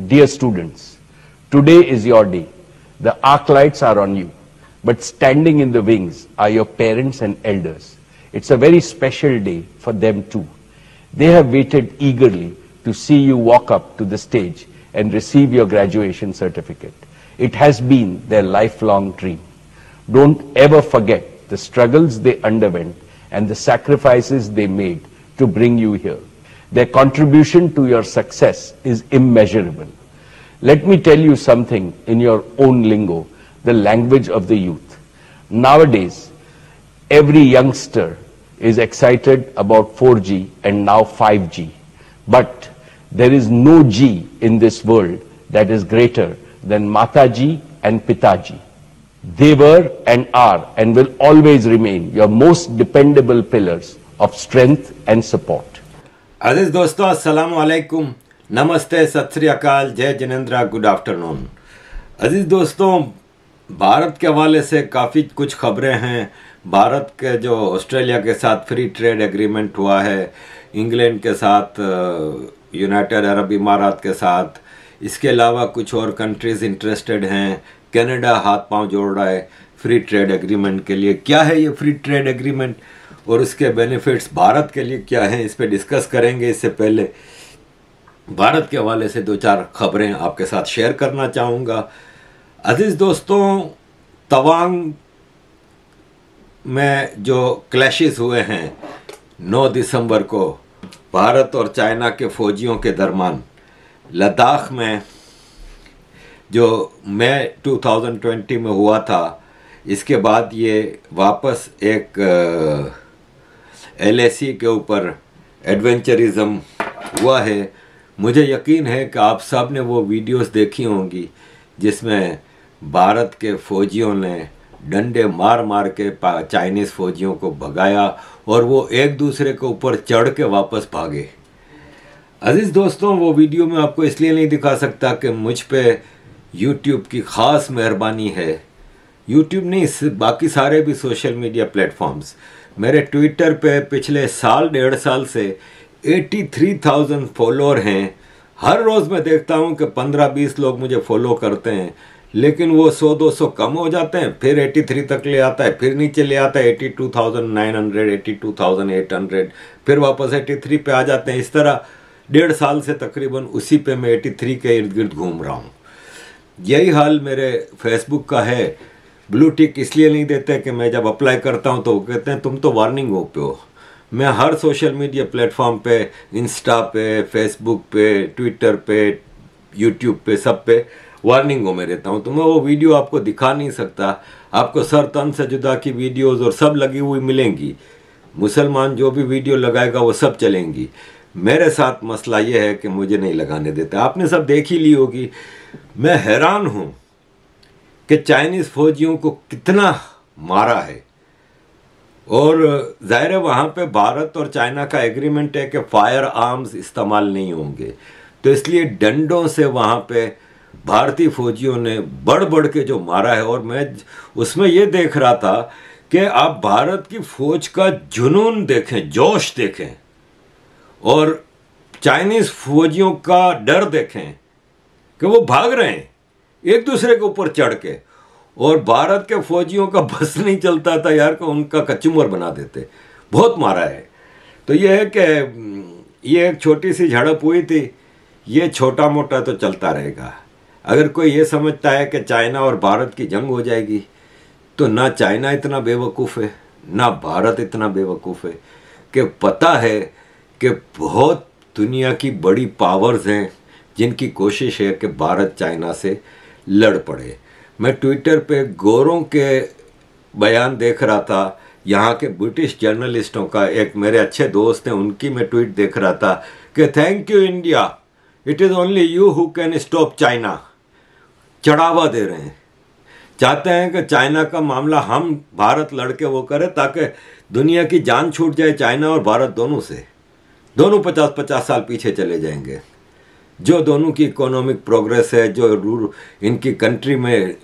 Dear students, today is your day. The arc lights are on you, but standing in the wings are your parents and elders. It's a very special day for them too. They have waited eagerly to see you walk up to the stage and receive your graduation certificate. It has been their lifelong dream. Don't ever forget the struggles they underwent and the sacrifices they made to bring you here. Their contribution to your success is immeasurable. Let me tell you something in your own lingo, the language of the youth. Nowadays, every youngster is excited about 4G and now 5G. But there is no G in this world that is greater than Mataji and Pitaji. They were and are and will always remain your most dependable pillars of strength and support. अजीज दोस्तों, अस्सलाम वालेकुम, नमस्ते, सत श्री अकाल, जय जिनेंद्रा, good afternoon. अजीज दोस्तों, भारत के हवाले से काफ़ी कुछ खबरें हैं। भारत के जो ऑस्ट्रेलिया के साथ फ्री ट्रेड एग्रीमेंट हुआ है, इंग्लैंड के साथ, यूनाइटेड अरब इमारात के साथ, इसके अलावा कुछ और कंट्रीज़ इंटरेस्टेड हैं। कनाडा हाथ पांव जोड़ रहा है फ्री ट्रेड एग्रीमेंट के लिए। क्या है ये फ्री ट्रेड एग्रीमेंट और उसके बेनिफिट्स भारत के लिए क्या हैं, इस पे डिस्कस करेंगे। इससे पहले भारत के हवाले से दो चार खबरें आपके साथ शेयर करना चाहूँगा। अजीज़ दोस्तों, तवांग में जो क्लैशेस हुए हैं 9 दिसंबर को भारत और चाइना के फौजियों के दरमियान, लद्दाख में जो मई 2020 में हुआ था, इसके बाद ये वापस एक LAC के ऊपर एडवेंचरिज्म हुआ है। मुझे यकीन है कि आप सब ने वो वीडियोस देखी होंगी जिसमें भारत के फौजियों ने डंडे मार मार के चाइनीज़ फौजियों को भगाया और वो एक दूसरे के ऊपर चढ़ के वापस भागे। अजीज़ दोस्तों, वो वीडियो मैं आपको इसलिए नहीं दिखा सकता कि मुझ पे YouTube की ख़ास मेहरबानी है। YouTube नहीं, बाकी सारे भी सोशल मीडिया प्लेटफॉर्म्स, मेरे ट्विटर पे पिछले साल 1.5 साल से 83,000 फॉलोअर हैं। हर रोज़ मैं देखता हूँ कि 15-20 लोग मुझे फॉलो करते हैं, लेकिन वो 100-200 कम हो जाते हैं, फिर 83 तक ले आता है, फिर नीचे ले आता है 82,900, 82,800, फिर वापस 83 पे आ जाते हैं। इस तरह 1.5 साल से तकरीबन उसी पे मैं 83 के इर्द गिर्द घूम रहा हूँ। यही हाल मेरे फेसबुक का है। ब्लू टिक इसलिए नहीं देते कि मैं जब अप्लाई करता हूं तो वो कहते हैं तुम तो वार्निंग हो पे हो। मैं हर सोशल मीडिया प्लेटफॉर्म पे, इंस्टा पे, फेसबुक पे, ट्विटर पे, यूट्यूब पे, सब पे वार्निंगों में रहता हूं। तो मैं वो वीडियो आपको दिखा नहीं सकता। आपको सर तन से जुदा की वीडियोज़ और सब लगी हुई मिलेंगी। मुसलमान जो भी वीडियो लगाएगा वो सब चलेंगी। मेरे साथ मसला ये है कि मुझे नहीं लगाने देता। आपने सब देख ही ली होगी। मैं हैरान हूँ कि चाइनीज़ फौजियों को कितना मारा है, और ज़ाहिर है वहाँ पे भारत और चाइना का एग्रीमेंट है कि फायर आर्म्स इस्तेमाल नहीं होंगे, तो इसलिए डंडों से वहाँ पे भारतीय फौजियों ने बढ़ बढ़ के जो मारा है। और मैं उसमें ये देख रहा था कि आप भारत की फ़ौज का जुनून देखें, जोश देखें, और चाइनीज़ फौजियों का डर देखें कि वो भाग रहे हैं एक दूसरे के ऊपर चढ़ के, और भारत के फौजियों का बस नहीं चलता था यार को उनका कचूमर बना देते। बहुत मारा है। तो ये है कि ये एक छोटी सी झड़प हुई थी, ये छोटा मोटा तो चलता रहेगा। अगर कोई ये समझता है कि चाइना और भारत की जंग हो जाएगी, तो ना चाइना इतना बेवकूफ़ है, ना भारत इतना बेवकूफ़ है कि पता है कि बहुत दुनिया की बड़ी पावर्स हैं जिनकी कोशिश है कि भारत चाइना से लड़ पड़े। मैं ट्विटर पे गोरों के बयान देख रहा था, यहाँ के ब्रिटिश जर्नलिस्टों का, एक मेरे अच्छे दोस्त हैं उनकी मैं ट्वीट देख रहा था कि thank you India, it is only you who can stop China. चढ़ावा दे रहे हैं, चाहते हैं कि चाइना का मामला हम भारत लड़के वो करें ताकि दुनिया की जान छूट जाए चाइना और भारत दोनों से। दोनों 50-50 साल पीछे चले जाएंगे। जो दोनों की इकोनॉमिक प्रोग्रेस है, जो इनकी कंट्री में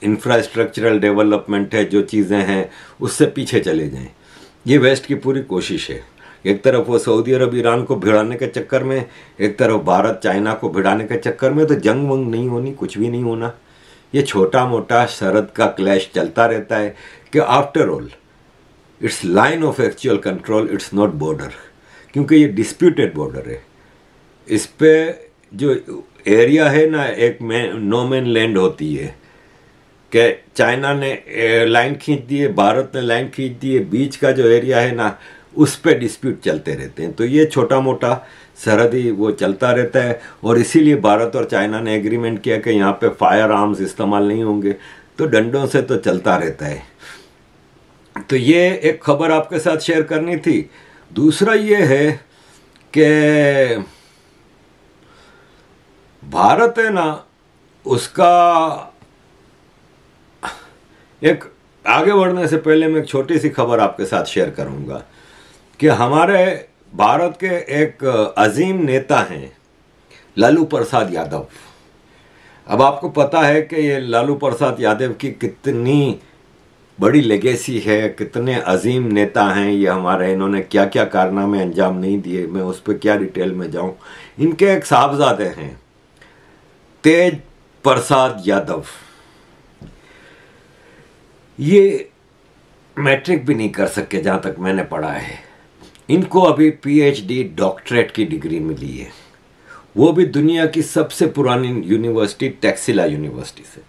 इंफ्रास्ट्रक्चरल डेवलपमेंट है, जो चीज़ें हैं उससे पीछे चले जाएं। ये वेस्ट की पूरी कोशिश है। एक तरफ वो सऊदी अरब ईरान को भिड़ाने के चक्कर में, एक तरफ भारत चाइना को भिड़ाने के चक्कर में, तो जंग वंग नहीं होनी, कुछ भी नहीं होना। ये छोटा मोटा सरहद का क्लैश चलता रहता है कि after all it's line of actual control, it's not border, क्योंकि ये डिस्प्यूटेड बॉर्डर है। इस पे जो एरिया है ना, एक नो मैन लैंड होती है कि चाइना ने लाइन खींच दी है, भारत ने लाइन खींच दी है, बीच का जो एरिया है ना उस पे डिस्प्यूट चलते रहते हैं। तो ये छोटा मोटा सरहदी वो चलता रहता है, और इसीलिए भारत और चाइना ने एग्रीमेंट किया कि यहाँ पे फायर आर्म्स इस्तेमाल नहीं होंगे, तो डंडों से तो चलता रहता है। तो ये एक खबर आपके साथ शेयर करनी थी। दूसरा ये है कि भारत है ना, उसका एक आगे बढ़ने से पहले मैं एक छोटी सी खबर आपके साथ शेयर करूंगा कि हमारे भारत के एक अजीम नेता हैं लालू प्रसाद यादव। अब आपको पता है कि ये लालू प्रसाद यादव की कितनी बड़ी लेगेसी है, कितने अजीम नेता हैं ये हमारे, इन्होंने क्या क्या कारनामे अंजाम नहीं दिए, मैं उस पर क्या डिटेल में जाऊं। इनके एक साहबजादे हैं तेज प्रसाद यादव, ये मैट्रिक भी नहीं कर सके जहां तक मैंने पढ़ा है। इनको अभी पीएचडी डॉक्टरेट की डिग्री मिली है, वो भी दुनिया की सबसे पुरानी यूनिवर्सिटी टैक्सिला यूनिवर्सिटी से।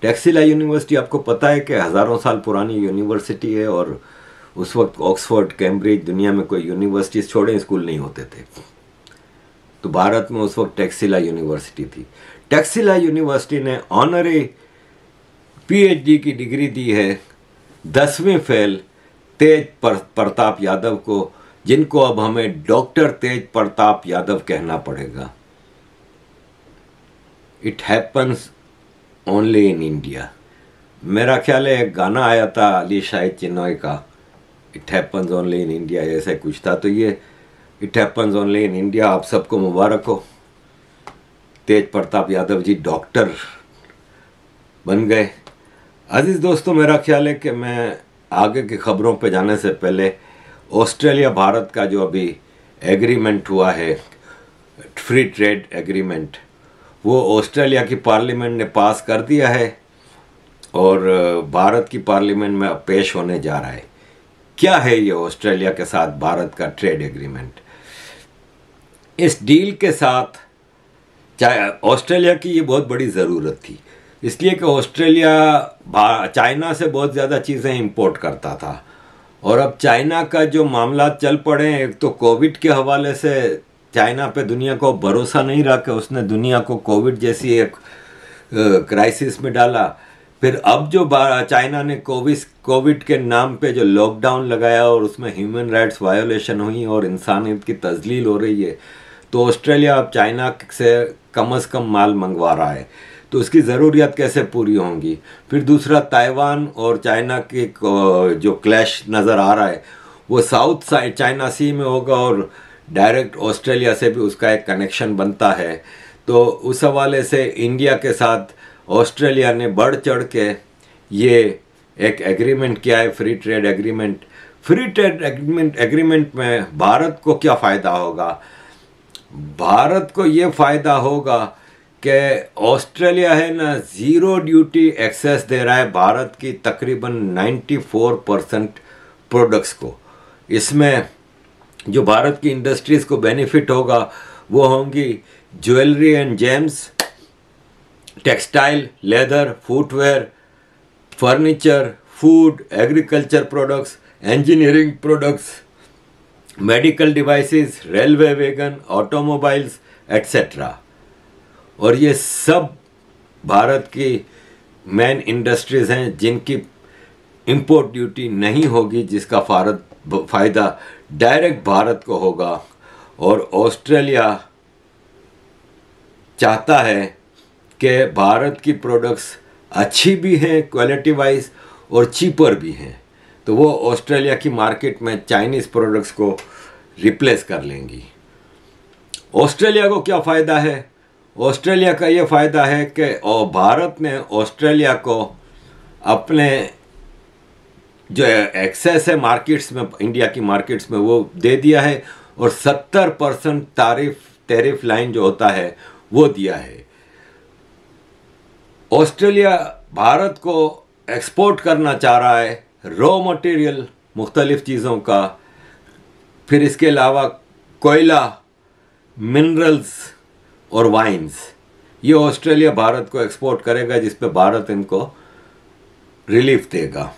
टैक्सिला यूनिवर्सिटी आपको पता है कि हज़ारों साल पुरानी यूनिवर्सिटी है, और उस वक्त ऑक्सफोर्ड, कैम्ब्रिज, दुनिया में कोई यूनिवर्सिटी छोड़े स्कूल नहीं होते थे। तो भारत में उस वक्त टैक्सिला यूनिवर्सिटी थी। टैक्सिला यूनिवर्सिटी ने ऑनरी पीएचडी की डिग्री दी है 10वीं फेल तेज प्रताप यादव को, जिनको अब हमें डॉक्टर तेज प्रताप यादव कहना पड़ेगा। It happens only in India. मेरा ख्याल है एक गाना आया था अली शाहिद चिन्नॉय का, it happens only in India, ऐसा कुछ था। तो ये it happens only in India. आप सबको मुबारक हो, तेज प्रताप यादव जी डॉक्टर बन गए। अजीज दोस्तों, मेरा ख्याल है कि मैं आगे की खबरों पे जाने से पहले ऑस्ट्रेलिया भारत का जो अभी एग्रीमेंट हुआ है, फ्री ट्रेड एग्रीमेंट, वो ऑस्ट्रेलिया की पार्लियामेंट ने पास कर दिया है और भारत की पार्लियामेंट में अब पेश होने जा रहा है। क्या है ये ऑस्ट्रेलिया के साथ भारत का ट्रेड एग्रीमेंट? इस डील के साथ ऑस्ट्रेलिया की ये बहुत बड़ी ज़रूरत थी, इसलिए कि ऑस्ट्रेलिया चाइना से बहुत ज़्यादा चीज़ें इंपोर्ट करता था, और अब चाइना का जो मामला चल पड़े, एक तो कोविड के हवाले से चाइना पे दुनिया को भरोसा नहीं रहा कि उसने दुनिया को कोविड जैसी एक क्राइसिस में डाला। फिर अब जो चाइना ने कोविड के नाम पे जो लॉकडाउन लगाया और उसमें ह्यूमन राइट्स वायोलेशन हुई और इंसानियत की तजलील हो रही है, तो ऑस्ट्रेलिया अब चाइना से कम माल मंगवा रहा है, तो उसकी ज़रूरियात कैसे पूरी होंगी। फिर दूसरा, ताइवान और चाइना के जो क्लैश नज़र आ रहा है वो साउथ साइड चाइना सी में होगा, और डायरेक्ट ऑस्ट्रेलिया से भी उसका एक कनेक्शन बनता है। तो उस हवाले से इंडिया के साथ ऑस्ट्रेलिया ने बढ़ चढ़ के ये एक एग्रीमेंट किया है, free trade agreement. Free trade agreement में भारत को क्या फ़ायदा होगा? भारत को ये फ़ायदा होगा कि ऑस्ट्रेलिया है ना, ज़ीरो ड्यूटी एक्सेस दे रहा है भारत की तकरीबन 94% प्रोडक्ट्स को। इसमें जो भारत की इंडस्ट्रीज़ को बेनिफिट होगा वो होंगी jewellery and James, textile, leather, footwear, furniture, food, agriculture products, engineering products, medical devices, railway wagon, automobiles etcetera. और ये सब भारत की मेन इंडस्ट्रीज़ हैं जिनकी इंपोर्ट ड्यूटी नहीं होगी, जिसका फ़ायदा डायरेक्ट भारत को होगा। और ऑस्ट्रेलिया चाहता है कि भारत की प्रोडक्ट्स अच्छी भी हैं क्वालिटी वाइज और चीपर भी हैं, तो वो ऑस्ट्रेलिया की मार्केट में चाइनीज़ प्रोडक्ट्स को रिप्लेस कर लेंगी। ऑस्ट्रेलिया को क्या फ़ायदा है? ऑस्ट्रेलिया का ये फ़ायदा है कि भारत ने ऑस्ट्रेलिया को अपने जो एक्सेस है मार्केट्स में, इंडिया की मार्केट्स में, वो दे दिया है, और 70% टैरिफ लाइन जो होता है वो दिया है। ऑस्ट्रेलिया भारत को एक्सपोर्ट करना चाह रहा है रॉ मटेरियल मुख्तलिफ चीज़ों का, फिर इसके अलावा कोयला, मिनरल्स और वाइन्स, ये ऑस्ट्रेलिया भारत को एक्सपोर्ट करेगा, जिस पे भारत इनको रिलीफ देगा।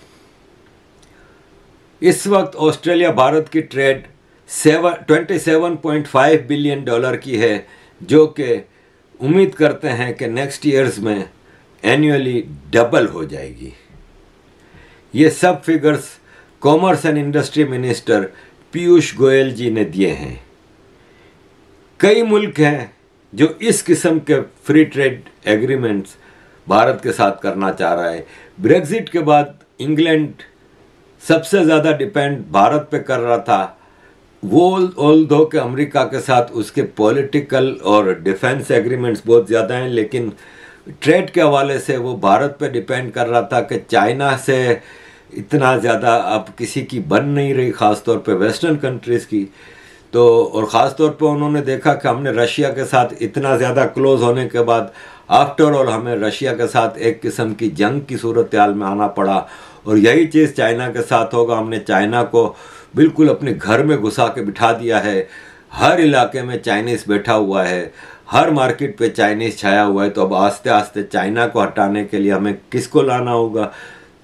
इस वक्त ऑस्ट्रेलिया भारत की ट्रेड 27.5 बिलियन डॉलर की है, जो कि उम्मीद करते हैं कि नेक्स्ट ईयर्स में एनुअली डबल हो जाएगी। ये सब figures commerce and industry minister Piyush Goyal ji ने दिए हैं। कई मुल्क हैं जो इस किस्म के फ्री ट्रेड एग्रीमेंट्स भारत के साथ करना चाह रहा है। ब्रेक्जिट के बाद इंग्लैंड सबसे ज़्यादा डिपेंड भारत पे कर रहा था, वो ऑल्दो के अमेरिका के साथ उसके पॉलिटिकल और डिफेंस एग्रीमेंट्स बहुत ज़्यादा हैं, लेकिन ट्रेड के हवाले से वो भारत पे डिपेंड कर रहा था कि चाइना से इतना ज़्यादा अब किसी की बन नहीं रही, ख़ास तौर पे वेस्टर्न कंट्रीज़ की। तो और ख़ास तौर पे उन्होंने देखा कि हमने रशिया के साथ इतना ज़्यादा क्लोज होने के बाद आफ्टर ऑल हमें रशिया के साथ एक किस्म की जंग की सूरत हाल में आना पड़ा, और यही चीज़ चाइना के साथ होगा। हमने चाइना को बिल्कुल अपने घर में घुसा के बिठा दिया है, हर इलाके में चाइनीज़ बैठा हुआ है, हर मार्केट पे चाइनीज़ छाया हुआ है। तो अब आस्ते आस्ते चाइना को हटाने के लिए हमें किसको लाना होगा?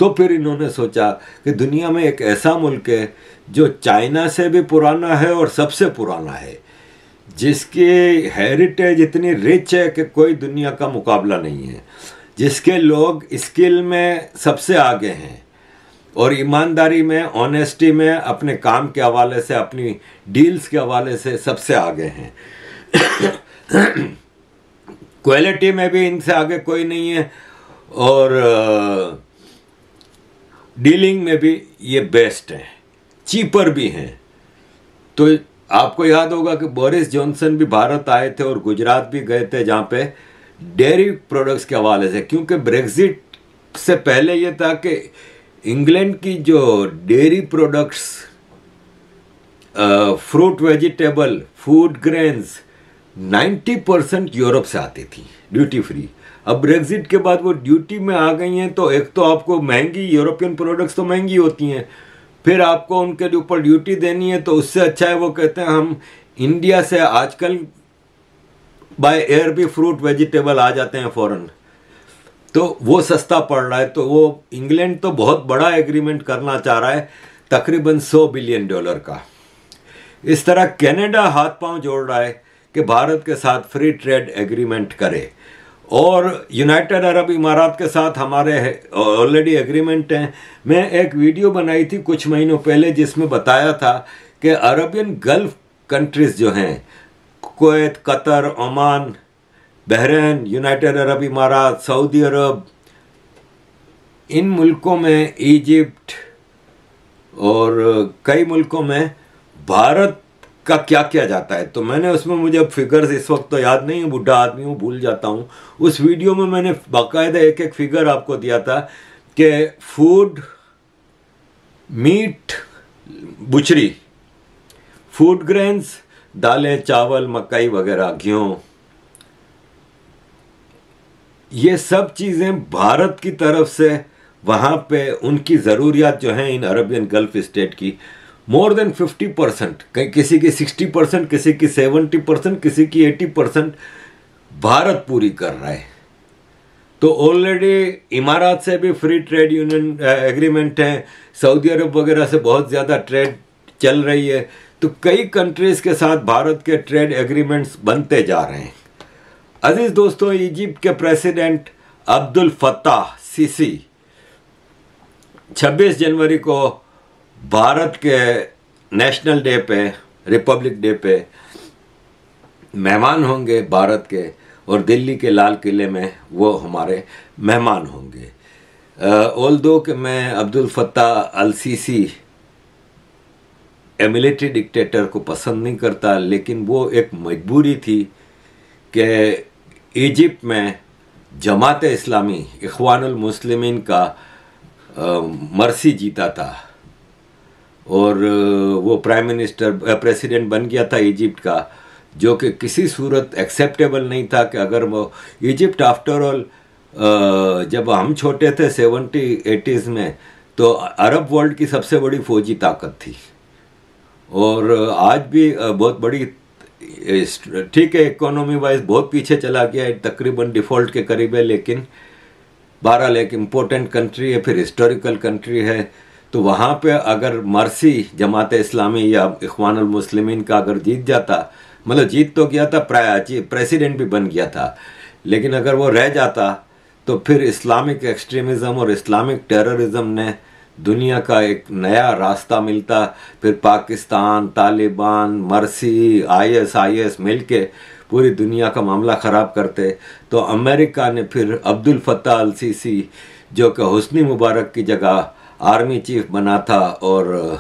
तो फिर इन्होंने सोचा कि दुनिया में एक ऐसा मुल्क है जो चाइना से भी पुराना है और सबसे पुराना है, जिसकी हेरिटेज इतनी रिच है कि कोई दुनिया का मुकाबला नहीं है, जिसके लोग स्किल में सबसे आगे हैं और ईमानदारी में, ऑनेस्टी में, अपने काम के हवाले से, अपनी डील्स के हवाले से सबसे आगे हैं। क्वालिटी में भी इनसे आगे कोई नहीं है, और डीलिंग में भी ये बेस्ट हैं, चीपर भी हैं। तो आपको याद होगा कि बोरिस जॉनसन भी भारत आए थे और गुजरात भी गए थे, जहाँ पे डेयरी प्रोडक्ट्स के हवाले से, क्योंकि ब्रेक्जिट से पहले ये था कि इंग्लैंड की जो dairy products, fruit, vegetable, food grains 90% Europe से आती थी ड्यूटी फ्री। अब ब्रेक्जिट के बाद वो ड्यूटी में आ गई हैं, तो एक तो आपको महंगी यूरोपियन प्रोडक्ट्स तो महंगी होती हैं, फिर आपको उनके ऊपर ड्यूटी देनी है। तो उससे अच्छा है, वो कहते हैं हम इंडिया से आजकल बाय एयर भी फ्रूट वेजिटेबल आ जाते हैं फॉरेन, तो वो सस्ता पड़ रहा है। तो वो इंग्लैंड तो बहुत बड़ा एग्रीमेंट करना चाह रहा है, तकरीबन $100 बिलियन का। इस तरह कनाडा हाथ पांव जोड़ रहा है कि भारत के साथ फ्री ट्रेड एग्रीमेंट करे, और यूनाइटेड अरब इमारात के साथ हमारे ऑलरेडी एग्रीमेंट हैं। मैं एक वीडियो बनाई थी कुछ महीनों पहले, जिसमें बताया था कि अरबियन गल्फ कंट्रीज जो हैं, Kuwait, Qatar, Oman, Bahrain, United Arab इमारात, सऊदी अरब, इन मुल्कों में, इजिप्ट और कई मुल्कों में भारत का क्या किया जाता है। तो मैंने उसमें, मुझे अब फिगर्स इस वक्त तो याद नहीं, बुढ़ा आदमी हूँ, भूल जाता हूँ। उस वीडियो में मैंने बाकायदा एक एक फिगर आपको दिया था कि food, meat, butchery, food grains, दालें, चावल, मकई वगैरह, गेहूँ, ये सब चीज़ें भारत की तरफ से वहाँ पे उनकी ज़रूरियात जो हैं इन अरबियन गल्फ स्टेट की, मोर देन 50%, किसी की 60%, किसी की 70%, किसी की 80% भारत पूरी कर रहा है। तो ऑलरेडी इमारात से भी फ्री ट्रेड यूनियन एग्रीमेंट है, सऊदी अरब वगैरह से बहुत ज़्यादा ट्रेड चल रही है। तो कई कंट्रीज़ के साथ भारत के ट्रेड एग्रीमेंट्स बनते जा रहे हैं। अजीज दोस्तों, इजिप्ट के प्रेसिडेंट अब्दुल फत्ताह सीसी 26 जनवरी को भारत के नेशनल डे पे, रिपब्लिक डे पे मेहमान होंगे भारत के, और दिल्ली के लाल किले में वो हमारे मेहमान होंगे। ऑल्दो कि मैं Abdul Fattah al Sisi military dictator को पसंद नहीं करता, लेकिन वो एक मजबूरी थी कि इजिप्ट में जमात इस्लामी, इख्वानुल मुस्लिमीन का मर्सी जीता था और वो प्राइम मिनिस्टर प्रेसिडेंट बन गया था इजिप्ट का, जो कि किसी सूरत एक्सेप्टेबल नहीं था कि अगर वो इजिप्ट आफ्टर ऑल जब हम छोटे थे 70-80s में तो अरब वर्ल्ड की सबसे बड़ी फौजी ताकत थी और आज भी बहुत बड़ी, ठीक है इकोनॉमी वाइज बहुत पीछे चला गया है, तकरीबन डिफ़ॉल्ट के करीब है, लेकिन बहरहाल एक इम्पोर्टेंट कंट्री है, फिर हिस्टोरिकल कंट्री है। तो वहाँ पे अगर मर्सी जमात इस्लामी या इख्वानुल मुस्लिमीन का अगर जीत जाता, मतलब जीत तो गया था, प्रेसिडेंट भी बन गया था, लेकिन अगर वो रह जाता तो फिर इस्लामिक एक्सट्रीमिज़म और इस्लामिक टेररिज्म ने दुनिया का एक नया रास्ता मिलता। फिर पाकिस्तान, तालिबान, मर्सी, IS मिलके पूरी दुनिया का मामला ख़राब करते। तो अमेरिका ने फिर अब्दुल फत्ताह अल सीसी, जो कि हुस्नी मुबारक की जगह आर्मी चीफ बना था, और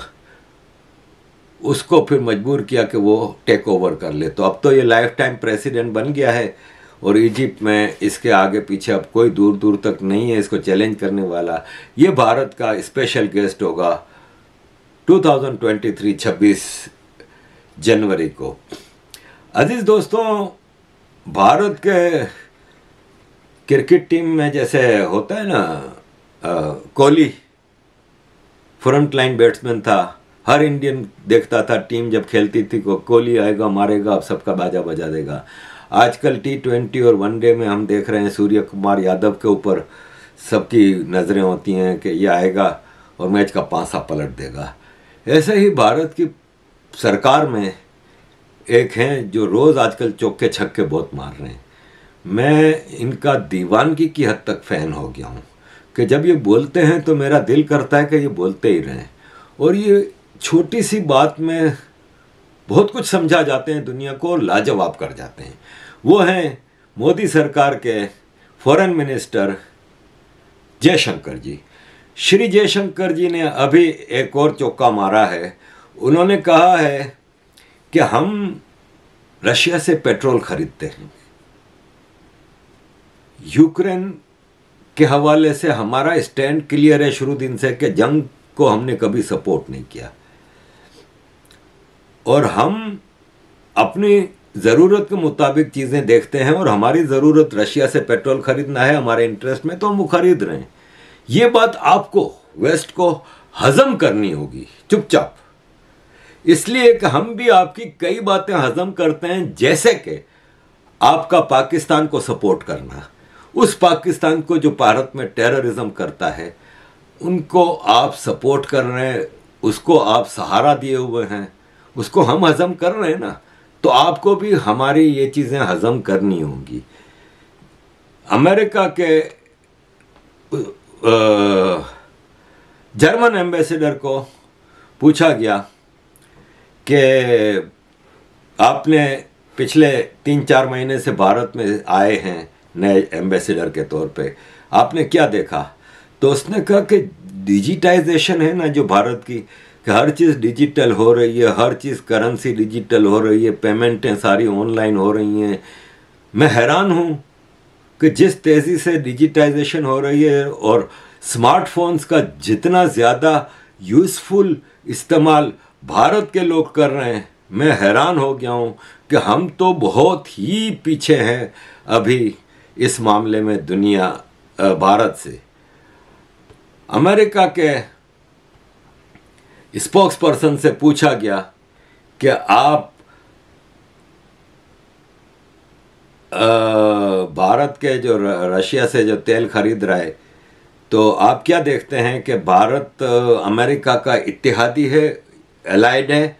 उसको फिर मजबूर किया कि वो टेक ओवर कर ले। तो अब तो ये लाइफ टाइम प्रेसिडेंट बन गया है और इजिप्ट में इसके आगे पीछे अब कोई दूर दूर तक नहीं है इसको चैलेंज करने वाला। ये भारत का स्पेशल गेस्ट होगा 2023 26 जनवरी को। अजीज दोस्तों, भारत के क्रिकेट टीम में जैसे होता है ना, कोहली फ्रंट लाइन बैट्समैन था, हर इंडियन देखता था टीम जब खेलती थी को कोहली आएगा, मारेगा, अब सबका बाजा बजा देगा। आजकल T20 और वनडे में हम देख रहे हैं सूर्य कुमार यादव के ऊपर सबकी नज़रें होती हैं कि ये आएगा और मैच का पासा पलट देगा। ऐसे ही भारत की सरकार में एक हैं जो रोज़ आजकल चौके छक्के बहुत मार रहे हैं। मैं इनका दीवानगी की हद तक फ़ैन हो गया हूँ कि जब ये बोलते हैं तो मेरा दिल करता है कि ये बोलते ही रहें, और ये छोटी सी बात में बहुत कुछ समझा जाते हैं, दुनिया को लाजवाब कर जाते हैं। वो हैं मोदी सरकार के फॉरेन मिनिस्टर जयशंकर जी। श्री जयशंकर जी ने अभी एक और चौका मारा है। उन्होंने कहा है कि हम रशिया से पेट्रोल खरीदते हैं, यूक्रेन के हवाले से हमारा स्टैंड क्लियर है शुरू दिन से कि जंग को हमने कभी सपोर्ट नहीं किया, और हम अपनी ज़रूरत के मुताबिक चीज़ें देखते हैं, और हमारी ज़रूरत रशिया से पेट्रोल खरीदना है, हमारे इंटरेस्ट में, तो हम खरीद रहे हैं। ये बात आपको वेस्ट को हजम करनी होगी चुपचाप, इसलिए कि हम भी आपकी कई बातें हजम करते हैं, जैसे कि आपका पाकिस्तान को सपोर्ट करना, उस पाकिस्तान को जो भारत में टेररिज्म करता है उनको आप सपोर्ट कर रहे हैं, उसको आप सहारा दिए हुए हैं, उसको हम हजम कर रहे हैं ना, तो आपको भी हमारी ये चीज़ें हजम करनी होंगी। अमेरिका के जर्मन एम्बेसडर को पूछा गया कि आपने पिछले 3-4 महीने से भारत में आए हैं नए एम्बेसडर के तौर पे, आपने क्या देखा? तो उसने कहा कि डिजिटाइजेशन है ना जो भारत की, कि हर चीज़ डिजिटल हो रही है, हर चीज़ करेंसी डिजिटल हो रही है, पेमेंटें सारी ऑनलाइन हो रही हैं। मैं हैरान हूँ कि जिस तेज़ी से डिजिटाइजेशन हो रही है और स्मार्टफोन्स का जितना ज़्यादा यूज़फुल इस्तेमाल भारत के लोग कर रहे हैं, मैं हैरान हो गया हूँ कि हम तो बहुत ही पीछे हैं अभी इस मामले में दुनिया भारत से। अमेरिका के स्पोक्स पर्सन से पूछा गया कि आप भारत के जो रशिया से जो तेल खरीद रहा है, तो आप क्या देखते हैं कि भारत अमेरिका का इत्तेहादी है, एलाइड है?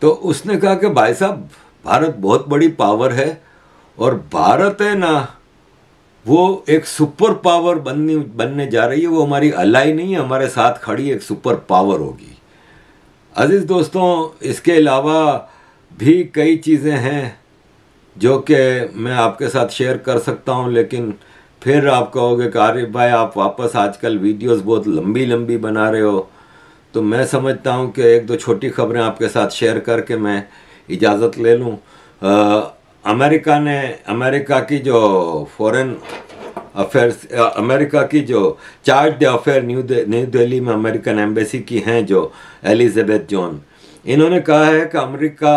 तो उसने कहा कि भाई साहब, भारत बहुत बड़ी पावर है, और भारत है ना वो एक सुपर पावर बनने जा रही है। वो हमारी अलाई नहीं है, हमारे साथ खड़ी एक सुपर पावर होगी। अजीज दोस्तों, इसके अलावा भी कई चीज़ें हैं जो कि मैं आपके साथ शेयर कर सकता हूं, लेकिन फिर आप कहोगे कि आरिफ भाई आप वापस आजकल वीडियोस बहुत लंबी लंबी बना रहे हो। तो मैं समझता हूं कि एक दो छोटी खबरें आपके साथ शेयर करके मैं इजाज़त ले लूं। अमेरिका की जो फॉरेन अफेयर्स, अमेरिका की जो charge the affair new Delhi में अमेरिकन एम्बेसी की हैं जो एलिजाबेथ जॉन, इन्होंने कहा है कि अमेरिका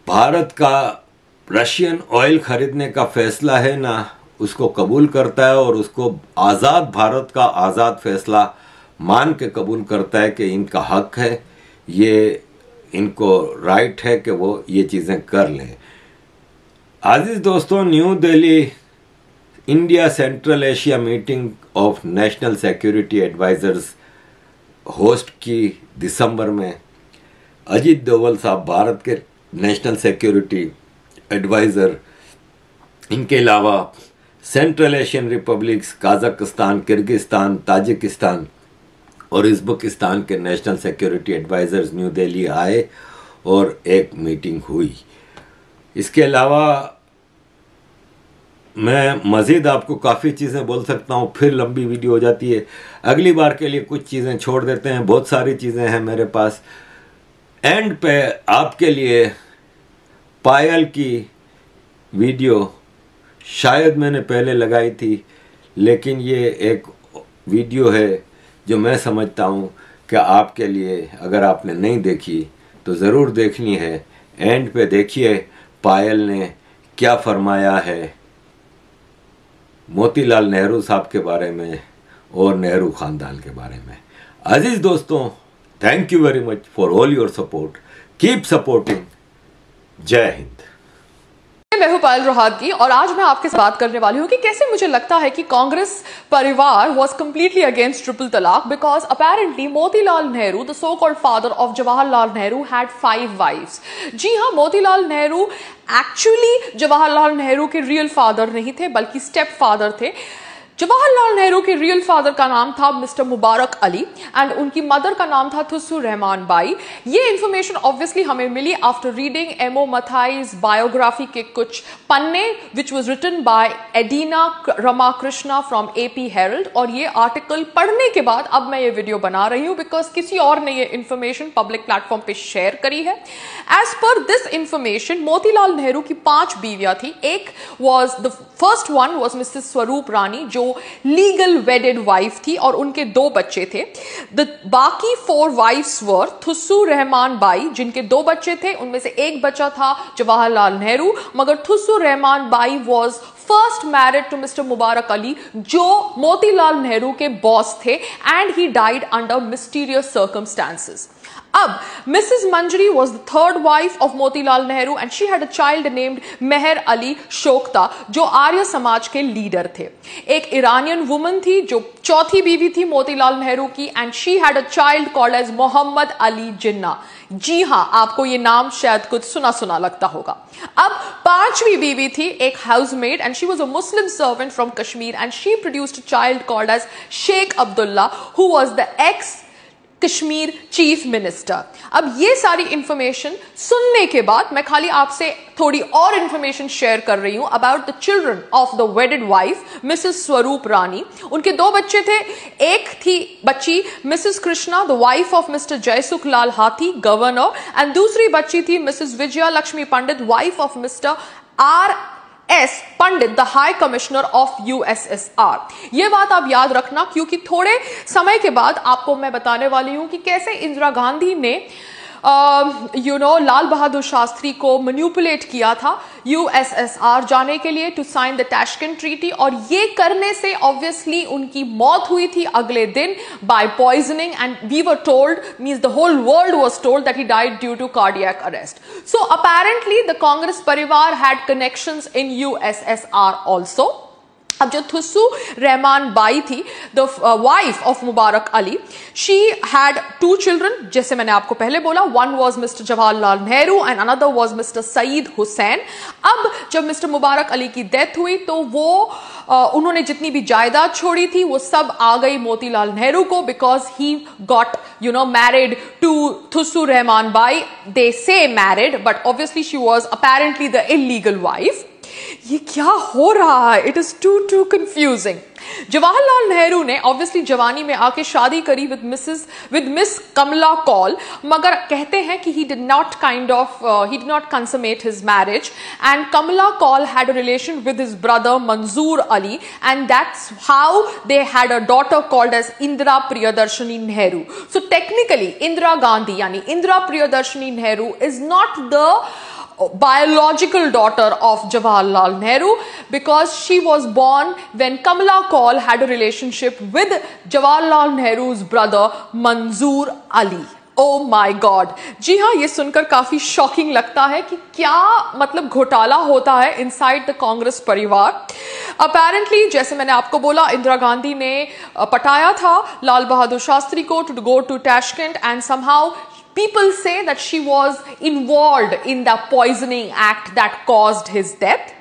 भारत का रशियन ऑयल खरीदने का फैसला है ना उसको कबूल करता है और उसको आज़ाद भारत का आज़ाद फैसला मान के कबूल करता है कि इनका हक है, ये इनको राइट है कि वो ये चीज़ें कर लें। आज़िज़ दोस्तों, new Delhi India central Asia meeting of national security advisers host की दिसंबर में अजीत डोवल साहब भारत के नेशनल सिक्योरिटी एडवाइज़र, इनके अलावा central Asian republics Kazakhstan, Kyrgyzstan, Tajikistan और उज़्बेकिस्तान के national security advisers new Delhi आए और एक मीटिंग हुई। इसके अलावा मैं मज़ीद आपको काफ़ी चीज़ें बोल सकता हूँ, फिर लंबी वीडियो हो जाती है। अगली बार के लिए कुछ चीज़ें छोड़ देते हैं, बहुत सारी चीज़ें हैं मेरे पास। एंड पे आपके लिए पायल की वीडियो शायद मैंने पहले लगाई थी, लेकिन ये एक वीडियो है जो मैं समझता हूँ कि आपके लिए, अगर आपने नहीं देखी तो ज़रूर देखनी है। एंड पे देखिए पायल ने क्या फरमाया है मोतीलाल नेहरू साहब के बारे में और नेहरू ख़ानदान के बारे में। अजीज़ दोस्तों, thank you very much for all your support, keep supporting. जय हिंद। मैं हूं पायल रोहातगी और आज मैं आपके साथ बात करने वाली हूं कि कैसे मुझे लगता है कि कांग्रेस परिवार was completely against triple talaq because apparently Motilal Nehru, the so-called father of Jawaharlal Nehru, had 5 wives। जी हां, मोतीलाल नेहरू एक्चुअली जवाहरलाल नेहरू के रियल फादर नहीं थे बल्कि स्टेप फादर थे। जवाहरलाल नेहरू के रियल फादर का नाम था मिस्टर मुबारक अली एंड उनकी मदर का नाम था थुस्सू रहमान बाई। ये इंफॉर्मेशन ऑब्वियसली हमें मिली after reading M O Mathai's biography के कुछ पन्ने विच वाज रिटन बाय एडिना रमाकृष्णा फ्रॉम एपी हेरल्ड, और ये आर्टिकल पढ़ने के बाद अब मैं ये वीडियो बना रही हूं बिकॉज किसी और ने ये इंफॉर्मेशन पब्लिक प्लेटफॉर्म पे शेयर करी है। As per this information Motilal Nehru की 5 बीवियां थी। एक was the first one was Mrs Swarup रानी जो लीगल वेडेड वाइफ थी और उनके 2 बच्चे थे। बाकी 4 वाइफ्स वर थुस्सू रहमान बाई जिनके 2 बच्चे थे, उनमें से एक बच्चा था जवाहरलाल नेहरू, मगर Thussu Rahman Bai was first married to mister Mubarak Ali जो मोतीलाल नेहरू के बॉस थे and he died under mysterious circumstances. अब Mrs. Manjari was the 3rd wife of Motilal Nehru and she had a child named Meher Ali Shokta जो आर्य समाज के लीडर थे। एक Iranian woman थी जो 4थी बीवी थी मोतीलाल नेहरू की and she had a child called as Mohammad Ali Jinnah. जी हां, आपको ये नाम शायद कुछ सुना सुना लगता होगा। अब 5वीं बीवी थी एक housemaid and she was a Muslim servant from Kashmir and she produced a child called as Sheikh Abdullah who was the ex Kashmir chief minister. अब ये सारी इंफॉर्मेशन सुनने के बाद मैं खाली आपसे थोड़ी और इंफॉर्मेशन शेयर कर रही हूं about the children of the wedded wife missus Swarup Rani. उनके 2 बच्चे थे, एक थी बच्ची missus Krishna the wife of mister Jaisukh Lal Hathi governor and दूसरी बच्ची थी missus Vijaya Lakshmi Pandit wife of mister R.S. Pandit the high commissioner of USSR। यह बात आप याद रखना क्योंकि थोड़े समय के बाद आपको मैं बताने वाली हूं कि कैसे इंदिरा गांधी ने लाल बहादुर शास्त्री को मैनिपुलेट किया था USSR जाने के लिए to sign the Tashkent treaty, और ये करने से ऑब्वियसली उनकी मौत हुई थी अगले दिन by poisoning and we were told, means the whole world was told that he died due to cardiac arrest. So apparently the Congress parivar had connections in USSR also. अब जो थुस्सू रहमान बाई थी the wife of Mubarak Ali, she had 2 children जैसे मैंने आपको पहले बोला। One was mister Jawaharlal Nehru and another was mister Syed Hussain. अब जब मिस्टर मुबारक अली की डेथ हुई तो वो उन्होंने जितनी भी जायदाद छोड़ी थी वो सब आ गई मोतीलाल नेहरू को because he got married to Thussu Rahman Bai. They say married but obviously she was apparently the illegal wife. ये क्या हो रहा है? It is too confusing. Jawaharlal Nehru ने ऑब्वियसली जवानी में आके शादी करी विद मिस कमला कौल, मगर कहते हैं कि he did not consummate his marriage, and Kamala Kaul had a relation with his brother Manzoor Ali, and that's how they had a daughter called as Indira Priyadarshini Nehru. So technically Indira Gandhi yani Indira Priyadarshini Nehru is not the biological daughter of Jawaharlal Nehru, because she was born when Kamala Kaul had a relationship with Jawaharlal Nehru's brother Manzoor Ali. Oh my God! जी हाँ, ये सुनकर काफी shocking लगता है कि क्या मतलब घोटाला होता है इनसाइड द कांग्रेस परिवार। अपेरेंटली जैसे मैंने आपको बोला, इंदिरा गांधी ने पटाया था लाल बहादुर शास्त्री को to go to Tashkent, and somehow people say that she was involved in the poisoning act that caused his death.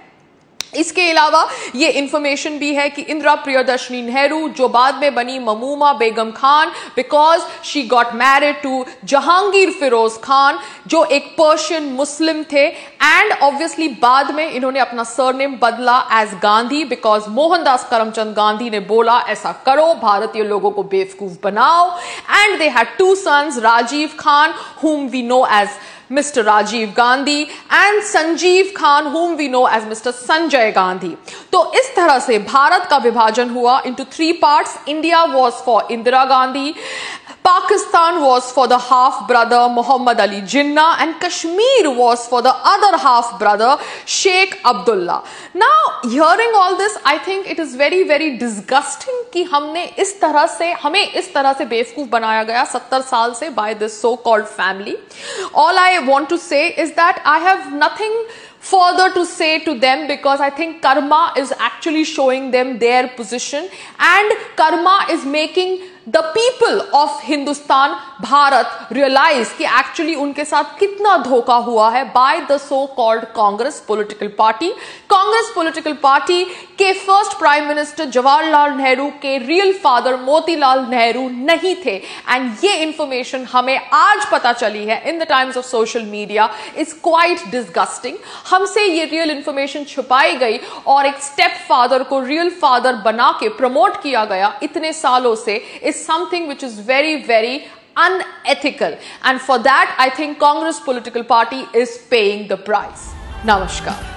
इसके अलावा ये इंफॉर्मेशन भी है कि इंदिरा प्रियदर्शनी नेहरू जो बाद में बनी Mamuma Begum Khan, because she got married to Jahangir Firoz Khan जो एक पर्शियन मुस्लिम थे, एंड ऑब्वियसली बाद में इन्होंने अपना सरनेम बदला एज गांधी, बिकॉज मोहनदास करमचंद गांधी ने बोला ऐसा करो, भारतीय लोगों को बेवकूफ बनाओ, and they had 2 sons, Rajiv Khan whom we know as Mr. Rajiv Gandhi and Sanjeev Khan whom we know as Mr. Sanjay Gandhi. तो इस तरह से भारत का विभाजन हुआ into 3 parts. India was for Indira Gandhi, Pakistan was for the half brother Muhammad Ali Jinnah, and Kashmir was for the other half brother Sheikh Abdullah. Now hearing all this, I think it is very very disgusting कि हमें इस तरह से बेवकूफ बनाया गया 70 साल से by this so called family. All I want to say is that I have nothing further to say to them, because I think karma is actually showing them their position, and karma is making the people of Hindustan, Bharat realize कि actually उनके साथ कितना धोखा हुआ है by the so-called Congress political party. Congress political party के first Prime Minister Jawaharlal Nehru के real father Motilal Nehru नहीं थे, and ये information हमें आज पता चली है in the times of social media is quite disgusting. हमसे ये real information छुपाई गई और एक step father को real father बना के promote किया गया इतने सालों से is something which is very very unethical, and for that I think Congress political party is paying the price. Namaskar.